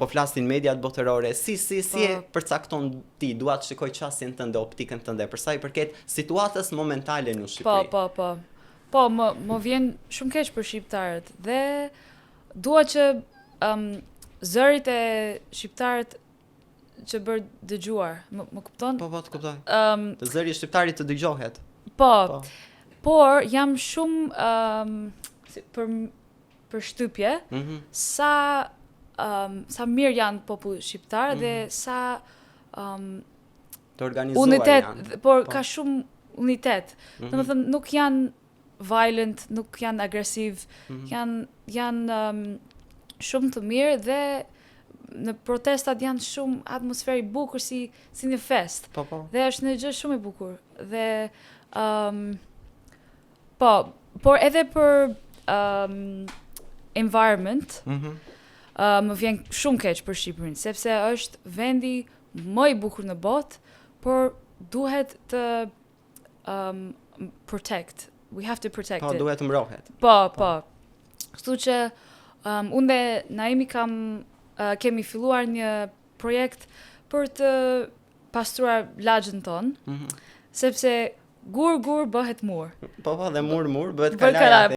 po flasin mediat botërore, si e përcakton ti, dua të shikoj çastin tënde, optikën tënde, për sa i përket situatës momentale në Shqipëri. Po, më vjen shumë keq për shqiptarët dhe dua që zërit e shqiptarët që bërë dëgjuar, më kupton? Po, të kuptoj. Të zëri shqiptarit të dëgjohet. Po. Por jam shumë për shtypje sa mirë janë populli shqiptar dhe sa të organizuar unitet, janë. Por ka shumë unitet. Domethënë nuk janë violent, nuk janë agresiv, janë shumë të mirë dhe në protestat janë shumë atmosferë i bukur si një fest. Dhe është një gjë shumë e bukur. Dhe por edhe për environment, më vjen shumë keq për Shqipërinë, sepse është vendi më i bukur në botë, por duhet të protect. We have to protect it. Duhet të mbrohet. Po. Kështu që unë dhe Naimi kemi filluar një projekt për të pastruar lagjën tonë, sepse gur bëhet mur. Po, dhe mur bëhet kalaja.